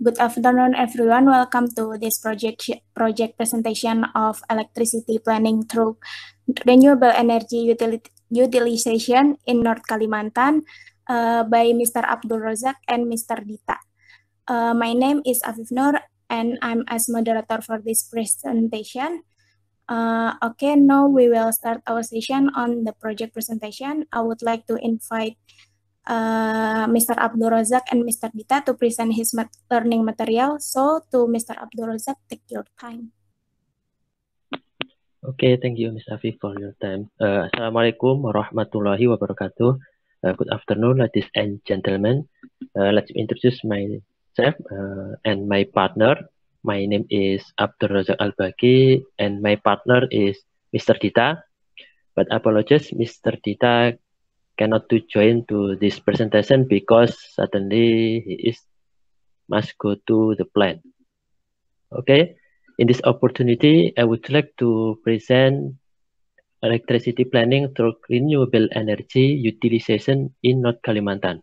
Good afternoon, everyone. Welcome to this project presentation of electricity planning through renewable energy utilization in North Kalimantan by Mr. Abdul Razak and Mr. Dita. My name is Afif Nur, and I'm as moderator for this presentation. Okay, now we will start our session on the project presentation. I would like to invite Mr. Abdul Razak and Mr. Dita to present his learning material. So to Mr. Abdul Razak, take your time. Okay, thank you, Ms. Afif, for your time. Assalamualaikum warahmatullahi wabarakatuh. Good afternoon, ladies and gentlemen. Let's introduce myself and my partner. My name is Abdul Razak Al-Baki, and my partner is Mr. Dita. But apologies, Mr. Dita cannot to join to this presentation because suddenly he must go to the plant. Okay, in this opportunity, I would like to present electricity planning through renewable energy utilization in North Kalimantan.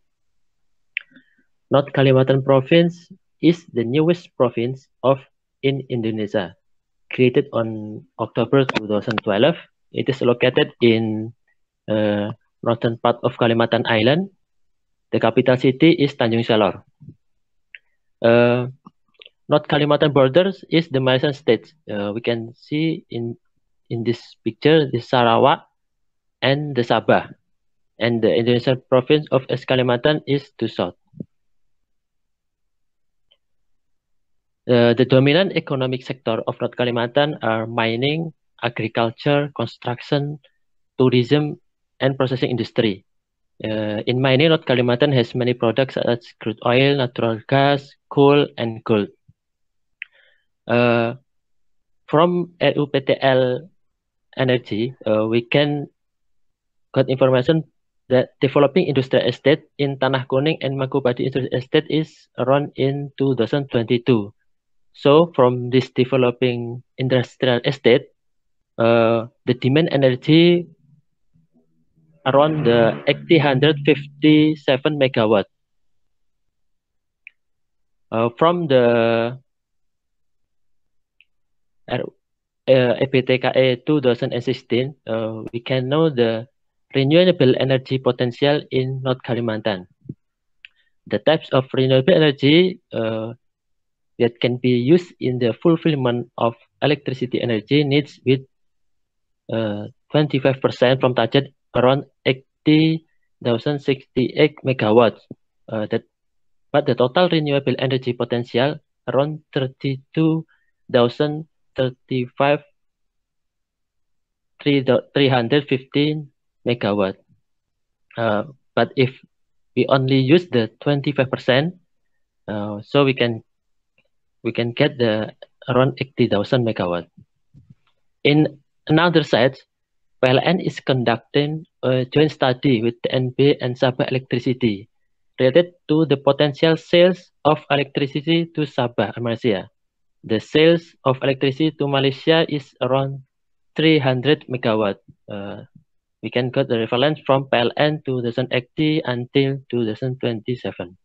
North Kalimantan province is the newest province in Indonesia, created on October 2012. It is located in northern part of Kalimantan Island. The capital city is Tanjung Salor. North Kalimantan borders is the Malaysian state. We can see in this picture the Sarawak and the Sabah, and the Indonesian province of Kalimantan is to south. The dominant economic sector of North Kalimantan are mining, agriculture, construction, tourism, and processing industry. In mining, North Kalimantan has many products such as crude oil, natural gas, coal, and gold. From RUPTL Energy, we can got information that developing industrial estate in Tanah Kuning and Mangkubadi industrial estate is around in 2022. So from this developing industrial estate, the demand energy around the 857 megawatt. From the EPTKE 2016, we can know the renewable energy potential in North Kalimantan. The types of renewable energy that can be used in the fulfillment of electricity energy needs with 25% from target around 80,068 megawatts. But the total renewable energy potential around 315 megawatt. But if we only use the 25%, so we can get the around 80,000 megawatt. In another side, PLN is conducting a joint study with TNB and Sabah Electricity related to the potential sales of electricity to Sabah, Malaysia. The sales of electricity to Malaysia is around 300 megawatt. We can get the reference from PLN 2080 until 2027.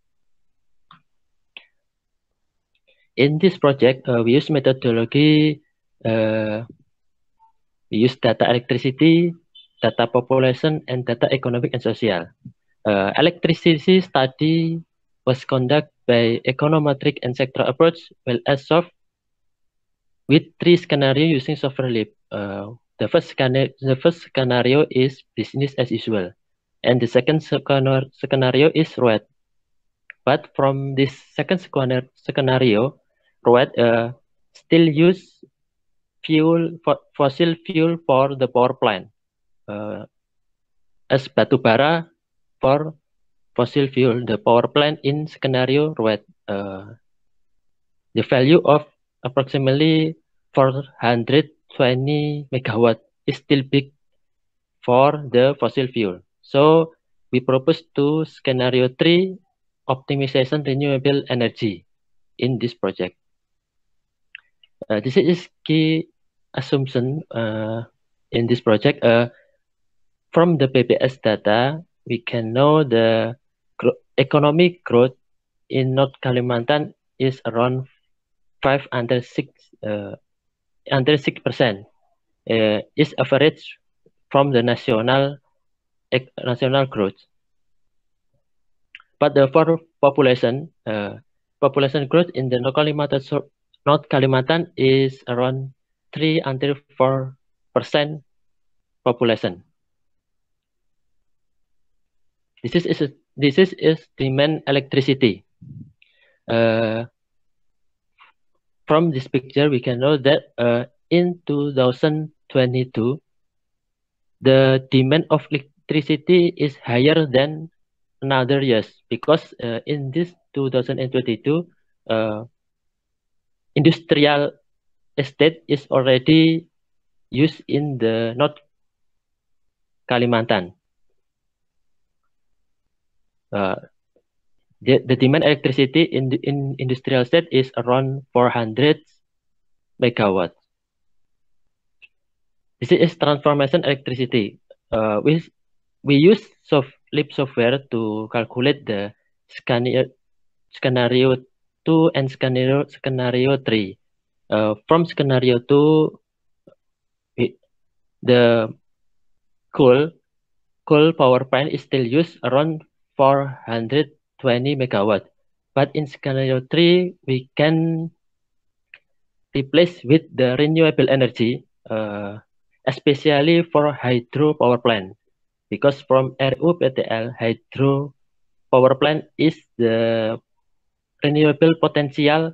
In this project, we use methodology, we use data electricity, data population, and data economic and social. Electricity study was conducted by econometric and sectoral approach, well as of with 3 scenarios using software lib. The first scenario is business as usual, and the second scenario is ROET. But from this second scenario, ROET still use fossil fuel for the power plant, as batu bara for fossil fuel. The power plant in scenario ROET, the value of approximately 420 megawatt is still big for the fossil fuel. So we propose to scenario 3, optimization renewable energy in this project. This is key assumption in this project. From the PPS data, we can know the economic growth in North Kalimantan is around 5 under 6%. Is average from the national growth. But for population growth in the North Kalimantan is around 3 until 4% population. This is demand electricity. From this picture, we can know that in 2022, the demand of electricity is higher than another years because in this 2022, industrial estate is already used in the North Kalimantan. The demand electricity in industrial estate is around 400 megawatts. This is transformation electricity. We use LEAP software to calculate the scenario 2 and scenario 3. From scenario 2, the coal power plant is still used around 420 megawatts. But in scenario 3, we can replace with the renewable energy, especially for hydro power plant. Because from RUPTL, hydro power plant is the renewable potential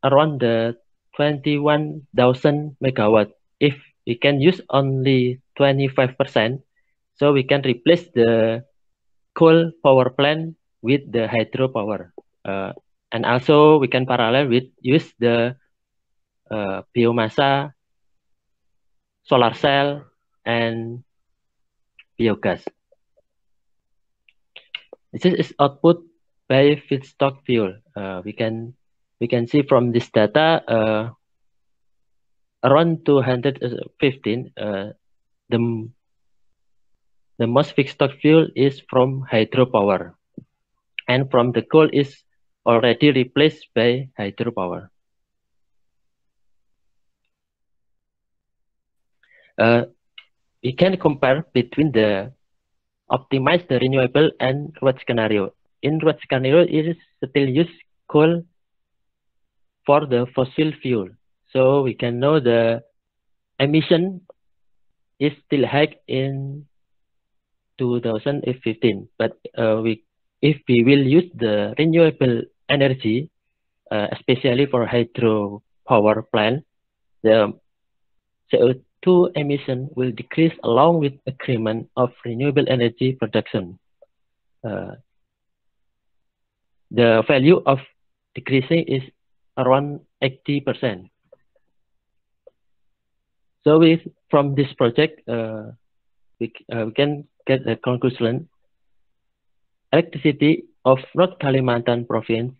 around the 21,000 megawatt. If we can use only 25%, so we can replace the coal power plant with the hydro power. And also we can parallel with use the biomassa, solar cell, and biogas. This is output by feedstock fuel. We can see from this data around 215. The most feedstock fuel is from hydropower, and from the coal is already replaced by hydropower. We can compare between the optimize the renewable and RUAT scenario. In RUAT scenario, it is still use coal for the fossil fuel. So we can know the emission is still high in 2015. But if we will use the renewable energy, especially for hydro power plant, the CO2 emission will decrease along with increment of renewable energy production. The value of decreasing is around 80%. So from this project, we can get the conclusion. Electricity of North Kalimantan province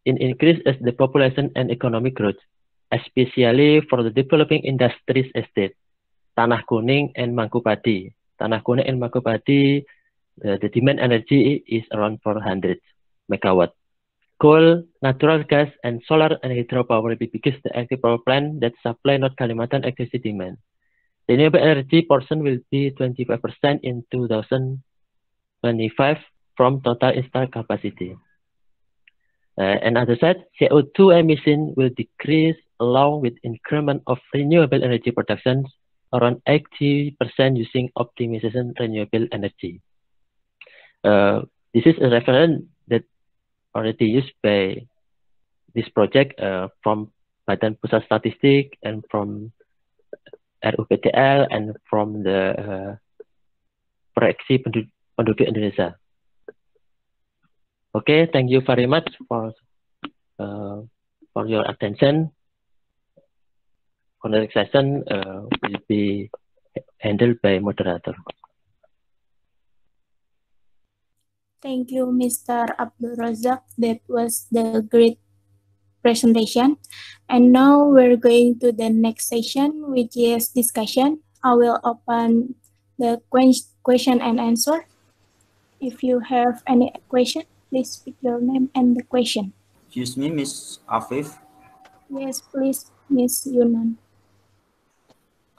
increase as the population and economic growth, especially for the developing industries estate, Tanah Kuning and Mangkupati. Tanah Kuning and Mangkupati, the demand energy is around 400 megawatt. Coal, natural gas, and solar and hydropower will be because the active power plant that supply North Kalimantan electricity demand. The renewable energy portion will be 25% in 2025 from total installed capacity. Another side, CO2 emission will decrease along with increment of renewable energy production around 80% using optimization renewable energy. This is a reference that already used by this project from Badan Pusat Statistik and from RUPTL and from the Proyeksi Penduduk Indonesia. Okay, thank you very much for your attention. For the next session will be handled by moderator. Thank you, Mr. Abdul Razak. That was the great presentation. And now we're going to the next session, which is discussion. I will open the question and answer. If you have any question, please speak your name and the question. Excuse me, Miss Afif. Yes, please, Miss Yunan.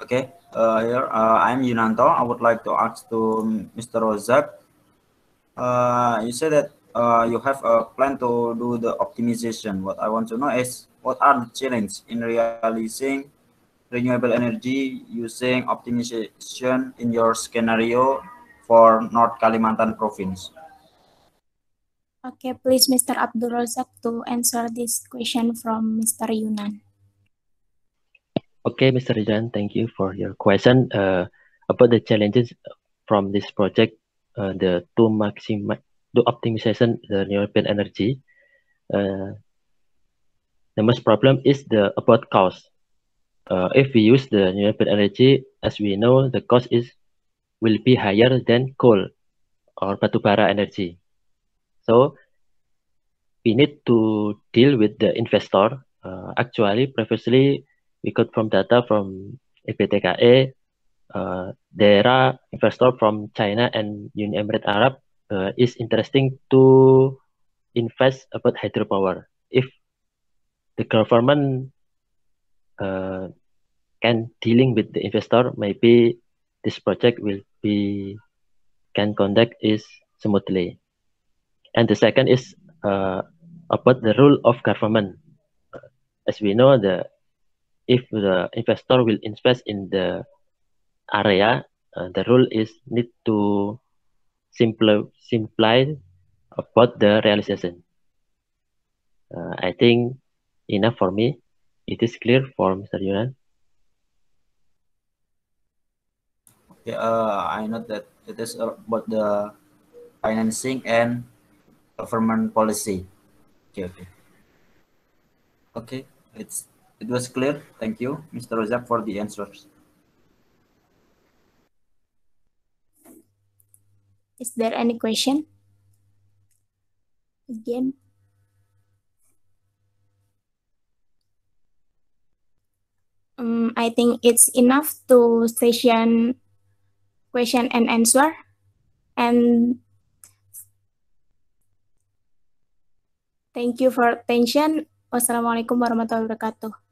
Okay, here I'm Yunanto. I would like to ask to Mr. Rozak. You said that you have a plan to do the optimization. What I want to know is what are the challenges in realizing renewable energy using optimization in your scenario for North Kalimantan province? Okay, please, Mr. Abdul Razak, to answer this question from Mr. Yunan. Okay, Mr. Jan, thank you for your question. About the challenges from this project, the to optimization the renewable energy. The most problem is about cost. If we use the renewable energy, as we know, the cost will be higher than coal or batubara energy. So we need to deal with the investor. Actually, previously we got from data from EPTKE. There are investor from China and Uni Emirates Arab is interesting to invest about hydropower. If the government can dealing with the investor, maybe this project can conduct is smoothly. And the second is about the role of government. As we know, if the investor will invest in the area, the rule is need to simplify about the realization. I think enough for me. It is clear for Mr. Yunan. Okay, I know that it is about the financing and government policy. Okay, okay. Okay, it was clear. Thank you, Mr. Rozak, for the answers. Is there any question? Again? I think it's enough to session question and answer. And thank you for attention. Wassalamualaikum warahmatullahi wabarakatuh.